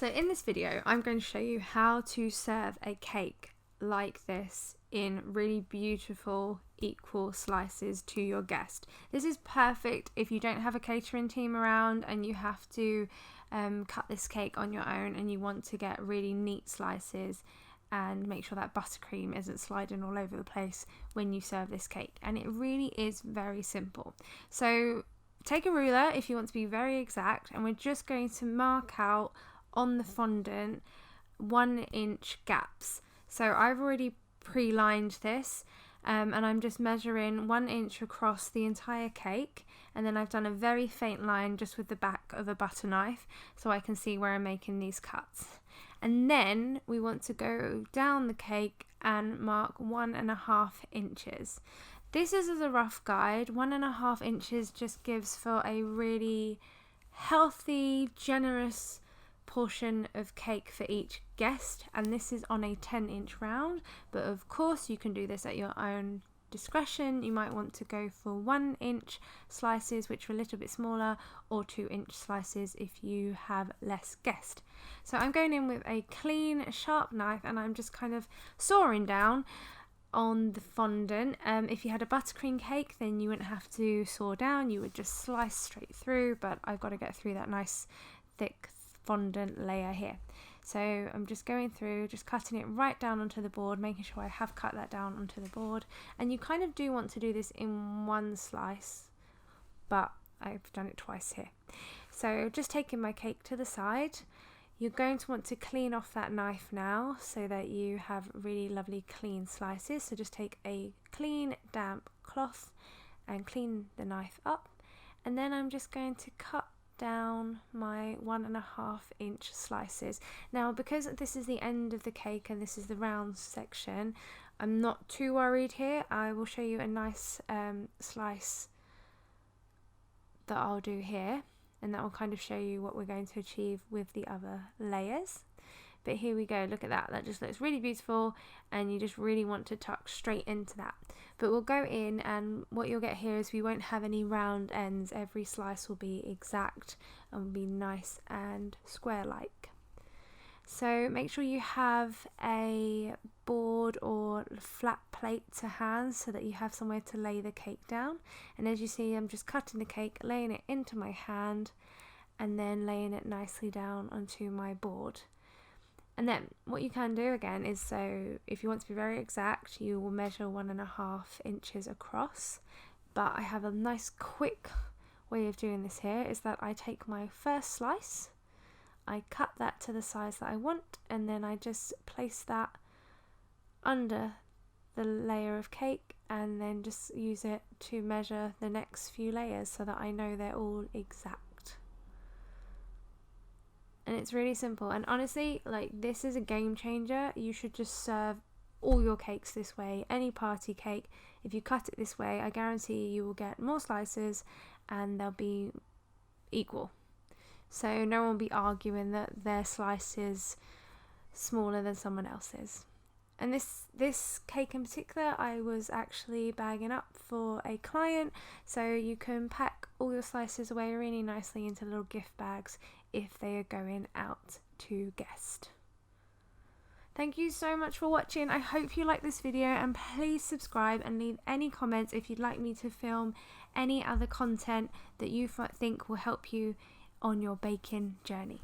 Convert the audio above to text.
So in this video, I'm going to show you how to serve a cake like this in really beautiful equal slices to your guest. This is perfect if you don't have a catering team around and you have to cut this cake on your own and you want to get really neat slices and make sure that buttercream isn't sliding all over the place when you serve this cake. And it really is very simple. So take a ruler if you want to be very exact, and we're just going to mark out on the fondant 1-inch gaps. So I've already pre-lined this and I'm just measuring 1 inch across the entire cake, and then I've done a very faint line just with the back of a butter knife so I can see where I'm making these cuts. And then we want to go down the cake and mark 1.5 inches. This is as a rough guide. 1.5 inches just gives for a really healthy, generous portion of cake for each guest, and this is on a 10-inch round, but of course you can do this at your own discretion. You might want to go for 1-inch slices, which are a little bit smaller, or 2-inch slices if you have less guests. So I'm going in with a clean, sharp knife and I'm just kind of sawing down on the fondant. If you had a buttercream cake, then you wouldn't have to saw down, you would just slice straight through, but I've got to get through that nice thick fondant layer here. So I'm just going through, just cutting it right down onto the board, making sure I have cut that down onto the board. And you kind of do want to do this in one slice, but I've done it twice here. So just taking my cake to the side, you're going to want to clean off that knife now so that you have really lovely clean slices. So just take a clean damp cloth and clean the knife up, and then I'm just going to cut down my 1.5 inch slices. Now, because this is the end of the cake and this is the round section, I'm not too worried here. I will show you a nice slice that I'll do here, and that will kind of show you what we're going to achieve with the other layers. But here we go, look at that, that just looks really beautiful, and you just really want to tuck straight into that. But we'll go in, and what you'll get here is we won't have any round ends. Every slice will be exact and will be nice and square-like. So make sure you have a board or flat plate to hand so that you have somewhere to lay the cake down. And as you see, I'm just cutting the cake, laying it into my hand, and then laying it nicely down onto my board. And then what you can do again is, so if you want to be very exact, you will measure 1.5 inches across. But I have a nice quick way of doing this here, is that I take my first slice, I cut that to the size that I want, and then I just place that under the layer of cake and then just use it to measure the next few layers so that I know they're all exact. And it's really simple, and honestly, like, this is a game changer. You should just serve all your cakes this way. Any party cake, if you cut it this way, I guarantee you will get more slices and they'll be equal. So no one will be arguing that their slice is smaller than someone else's. And this cake in particular, I was actually bagging up for a client, so you can pack all your slices away really nicely into little gift bags if they are going out to guests. Thank you so much for watching. I hope you like this video, and please subscribe and leave any comments if you'd like me to film any other content that you think will help you on your baking journey.